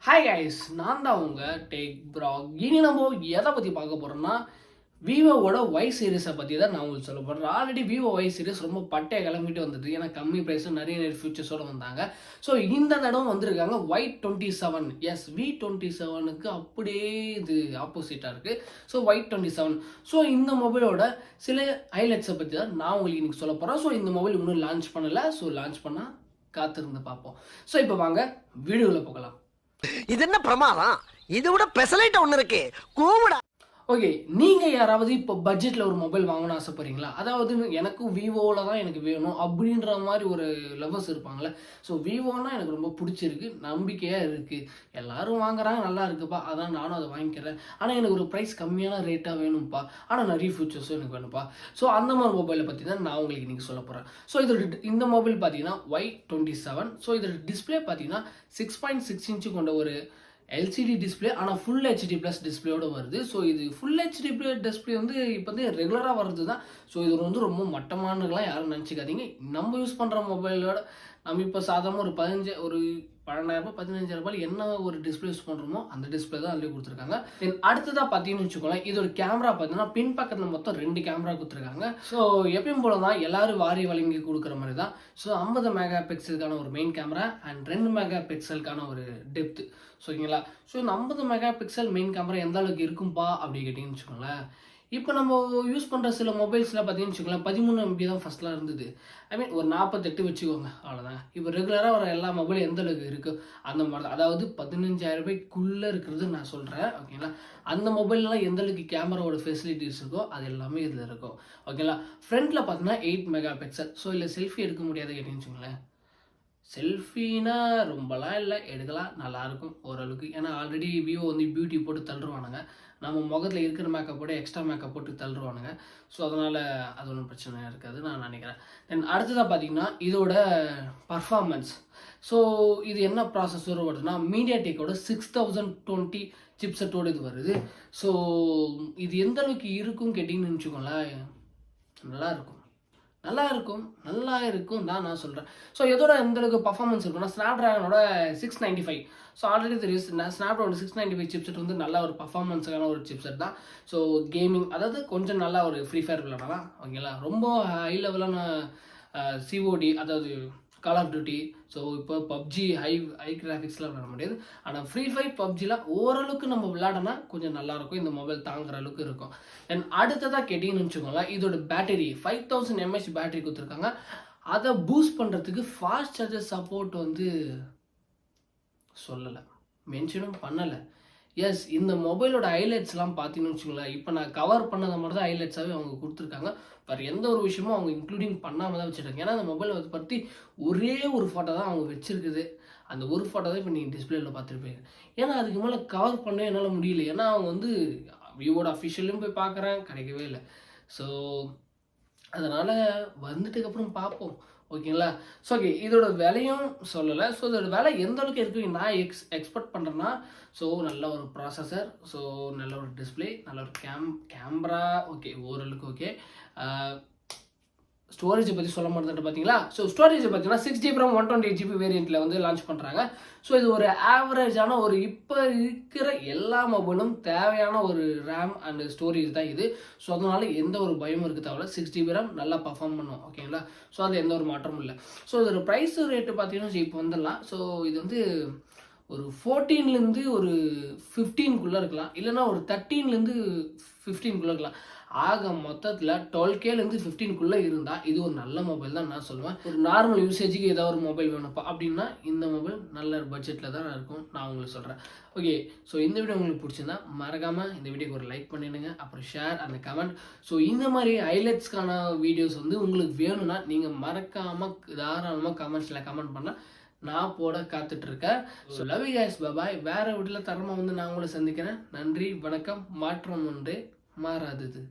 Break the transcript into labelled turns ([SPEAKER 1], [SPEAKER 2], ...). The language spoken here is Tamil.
[SPEAKER 1] Hi guys, நான் தான் உங்க Techbrock. இனி நம்ம எதை பற்றி பார்க்க போகிறோம்னா விவோவோட Y சீரிஸை பற்றி தான் நான் உங்களுக்கு சொல்ல போகிறேன். ஆல்ரெடி விவோ Y சீரிஸ் ரொம்ப பட்டையை கிளம்பிட்டு வந்துட்டு ஏன்னா கம்மி ப்ரைஸும் நிறைய ஃபியூச்சர்ஸோடு வந்தாங்க. ஸோ இந்த தடவை வந்திருக்காங்க Y27. எஸ் V27க்கு அப்படியே இது ஆப்போசிட்டாக இருக்குது. So Y27. ஸோ இந்த மொபைலோட சில ஹைலைட்ஸை பற்றி தான் நான் உங்களுக்கு இன்றைக்கி சொல்ல போகிறேன். ஸோ இந்த மொபைல் இன்னும் லான்ச் பண்ணலை. ஸோ லான்ச் பண்ணால் காத்திருந்து பார்ப்போம். ஸோ இப்போ வாங்க வீடியோவில் போகலாம்.
[SPEAKER 2] இது என்ன பிரமாதம்? இது விட பெசலைட் ஒண்ணு இருக்கு. கூவுடா.
[SPEAKER 1] ஓகே, நீங்கள் யாராவது இப்போ பட்ஜெட்டில் ஒரு மொபைல் வாங்கணும்னு ஆசைப்படுறீங்களா? அதாவது எனக்கும் விவோவில் தான் எனக்கு வேணும் அப்படின்ற மாதிரி ஒரு லவர்ஸ் இருப்பாங்களே. ஸோ விவோனா எனக்கு ரொம்ப பிடிச்சிருக்கு, நம்பிக்கையாக இருக்குது, எல்லோரும் வாங்குறாங்க, நல்லா இருக்குப்பா, அதான் நானும் அதை வாங்கிக்கிறேன். ஆனால் எனக்கு ஒரு ப்ரைஸ் கம்மியான ரேட்டாக வேணும்ப்பா, ஆனால் நிறைய ஃபீச்சர்ஸும் எனக்கு வேணும்ப்பா. ஸோ அந்த மாதிரி மொபைலை பற்றி தான் நான் உங்களுக்கு இன்றைக்கி சொல்ல போகிறேன். ஸோ இந்த மொபைல் பார்த்தீங்கன்னா Y27. ஸோ இதோட டிஸ்பிளே பார்த்தீங்கன்னா 6.6 இன்ச்சு கொண்ட ஒரு எல்சிடி டிஸ்பிளே, ஆனால் ஃபுல் ஹெச்டி ப்ளஸ் டிஸ்பிளேயோடு வருது. ஸோ இது ஃபுல் ஹெச்டி டிஸ்பிளே வந்து இப்போ வந்து ரெகுலராக வருது தான். ஸோ இது வந்து ரொம்ப மட்டமானதுலாம் யாரும் நினச்சிக்காதீங்க. நம்ம யூஸ் பண்ணுற மொபைலோட நம்ம இப்போ சாதாரண ஒரு 12,000 15,000 என்ன ஒரு டிஸ்பிளே யூஸ் பண்ணுறோமோ அந்த டிஸ்பிளே தான் அதிலே கொடுத்துருக்காங்க. தென் அடுத்ததாக பார்த்தீங்கன்னு வச்சுக்கோங்களேன், இதோட கேமரா பார்த்தீங்கன்னா பின் பக்கத்தில் மொத்தம் 2 கேமரா கொடுத்துருக்காங்க. ஸோ எப்பயும் போல தான் எல்லாரும் வாரி வழங்கி கொடுக்குற மாதிரி தான். ஸோ 50 மெகா பிக்சலுக்கான ஒரு மெயின் கேமரா அண்ட் 2 மெகா பிக்சலுக்கான ஒரு டெப்த். ஓகேங்களா? ஸோ இந்த 50 மெகா பிக்சல் மெயின் கேமரா எந்த அளவுக்கு இருக்கும்பா அப்படி கேட்டிங்கன்னு வச்சுக்கோங்களேன். இப்போ நம்ம யூஸ் பண்ணுற சில மொபைல்ஸில் பார்த்தீங்கன்னு வச்சுக்கோங்களேன் 13 MB தான் ஃபஸ்ட்லாம் இருந்தது. ஐ மீன் ஒரு 48 வச்சுக்கோங்க, அவ்வளோதான். இப்போ ரெகுலராக வர எல்லா மொபைலும் எந்த அளவுக்கு இருக்குது அந்த மாதிரி தான். அதாவது 15,000 ரூபாய்க்குள்ளே இருக்கிறது நான் சொல்கிறேன். ஓகேங்களா? அந்த மொபைல்லாம் எந்த அளவுக்கு கேமராவோட ஃபெசிலிட்டிஸ் இருக்கோ அது எல்லாமே இதில் இருக்கும். ஓகேங்களா? ஃப்ரண்ட்டில் பார்த்தீங்கன்னா 8 மெகா பிக்சல். ஸோ இல்லை செல்ஃபி எடுக்க முடியாது கேட்டிங்கன்னு வச்சுக்கோங்களேன். செல்ஃபினா ரொம்பலாம் இல்லை, எடுக்கலாம், நல்லாயிருக்கும் ஓரளவுக்கு. ஏன்னா ஆல்ரெடி விவோ வந்து பியூட்டி போட்டு தள்ளுருவானுங்க, நம்ம முகத்தில் இருக்கிற மேக்கப்போட எக்ஸ்ட்ரா மேக்கப் போட்டு தள்ளுருவானுங்க. ஸோ அதனால் அது ஒன்றும் பிரச்சனையாக இருக்காது நான் நினைக்கிறேன். தென் அடுத்ததாக பார்த்தீங்கன்னா இதோட பர்ஃபார்மன்ஸ். ஸோ இது என்ன ப்ராசஸர் வருதுன்னா மீடியாடெக்கோட 6020 சிப்செட்டோடு இது வருது. ஸோ இது எந்த அளவுக்கு இருக்குன்னு கேட்டிங்கன்னு வச்சுக்கோங்களேன், நல்லா இருக்கும் தான் நான் சொல்கிறேன். ஸோ எதோட எந்த அளவுக்கு பர்ஃபார்மன்ஸ் இருக்குன்னா ஸ்னாப்ட்ராகனோட 695. ஸோ ஆல்ரெடி தெரியும் ஸ்னாப்ட்ராகனோட 695 சிப்செட் வந்து நல்ல ஒரு பர்ஃபார்மன்ஸுக்கான ஒரு சிப்செட் தான். ஸோ கேமிங் அதாவது கொஞ்சம் நல்லா ஒரு ஃப்ரீ ஃபயர் விளையாடலாம். ஓகேங்களா? ரொம்ப ஹை லெவலான சிஓடி அதாவது கால் ஆஃப் டியூட்டி, ஸோ இப்போ பப்ஜி ஹை கிராஃபிக்ஸ்லாம் விளையாட முடியாது. ஆனால் ஃப்ரீ ஃபயர் பப்ஜிலாம் ஓரளவுக்கு நம்ம விளையாடனா கொஞ்சம் நல்லாயிருக்கும், இந்த மொபைல் தாங்குற அளவுக்கு இருக்கும். தென் அடுத்ததாக கேட்டிங்கன்னு வச்சுக்கோங்களேன், இதோட பேட்டரி 5000 mAh பேட்டரி கொடுத்துருக்காங்க. அதை பூஸ்ட் பண்ணுறதுக்கு ஃபாஸ்ட் சார்ஜர் சப்போர்ட் வந்து சொல்லலை, மென்ஷனும் பண்ணலை. எஸ், இந்த மொபைலோட ஹைலைட்ஸ்லாம் பார்த்தீங்கன்னு வச்சுக்கோங்களேன், இப்போ நான் கவர் பண்ணதை மட்டும் தான் ஹைலைட்ஸாகவே அவங்க கொடுத்துருக்காங்க. வேறு எந்த ஒரு விஷயமும் அவங்க இன்க்ளூடிங் பண்ணாமல் தான் வச்சுருக்காங்க. ஏன்னா அந்த மொபைலை பற்றி ஒரே ஒரு ஃபோட்டோ தான் அவங்க வச்சுருக்குது. அந்த ஒரு ஃபோட்டோ தான் இப்போ நீங்கள் டிஸ்பிளேயில் பார்த்துருப்பீங்க. ஏன்னா அதுக்கு மேலே கவர் பண்ணவே என்னால் முடியல. ஏன்னா அவங்க வந்து விவோட அஃபிஷியலும் போய் பார்க்குறேன், கிடைக்கவே இல்லை. ஸோ அதனால் வந்துட்டுக்கப்புறம் பார்ப்போம். ஓகேங்களா? ஸோ ஓகே, இதோட விலையும் சொல்லலை. ஸோ இதோட விலை எந்த அளவுக்கு இருக்குது நான் எக்ஸ்பெக்ட் பண்ணுறேன்னா, ஸோ நல்ல ஒரு ப்ராசஸர், ஸோ நல்ல ஒரு டிஸ்பிளே, நல்ல ஒரு கேமரா, ஓகே ஓரளவுக்கு ஓகே. ஸ்டோரேஜை பற்றி சொல்ல மாட்டேன் பார்த்தீங்களா? ஸோ ஸ்டோரேஜை பார்த்தீங்கன்னா 6GB RAM 128GB வேரியண்ட்டில் வந்து லான்ச் பண்ணுறாங்க. ஸோ இது ஒரு ஆவரேஜான ஒரு இப்போ இருக்கிற எல்லா மொபைலும் தேவையான ஒரு ரேம் அண்ட் ஸ்டோரேஜ் தான் இது. ஸோ அதனால் எந்த ஒரு பயமும் இருக்க தேவையில்ல. 6GB RAM நல்லா பர்ஃபார்ம் பண்ணும். ஓகேங்களா? ஸோ அதில் எந்த ஒரு மாற்றமும் இல்லை. ஸோ இதோட ப்ரைஸ் ரேட்டு பார்த்தீங்கன்னா இப்போ வந்துடலாம். ஸோ இது வந்து ஒரு 14லேருந்து ஒரு 15குள்ளே இருக்கலாம், இல்லைனா ஒரு 13லேருந்து 15குள்ளே இருக்கலாம். ஆக மொத்தத்தில் 12Kலேருந்து 15குள்ளே இருந்தால் இது ஒரு நல்ல மொபைல் தான் நான் சொல்லுவேன். ஒரு நார்மல் யூசேஜுக்கு ஏதாவது ஒரு மொபைல் வேணும்ப்பா அப்படின்னா இந்த மொபைல் நல்ல பட்ஜெட்டில் தான் இருக்கும் நான் உங்களுக்கு சொல்கிறேன். ஓகே, ஸோ இந்த வீடியோ உங்களுக்கு பிடிச்சிருந்தா மறக்காமல் இந்த வீடியோக்கு ஒரு லைக் பண்ணிடுங்க, அப்புறம் ஷேர் அந்த கமெண்ட். ஸோ இந்த மாதிரி ஹைலைட்ஸ்க்கான வீடியோஸ் வந்து உங்களுக்கு வேணும்னா நீங்கள் மறக்காமல் தாராளமாக கமெண்ட்ஸில் கமெண்ட் பண்ணால் நான் போட காத்துட்ருக்கேன். ஸோ லவ் யூ கைஸ், பாய். வேறு வீட்டில் தரமாக வந்து நான் உங்களை சந்திக்கிறேன். நன்றி, வணக்கம். மாற்றம் ஒன்றே மாறாதது.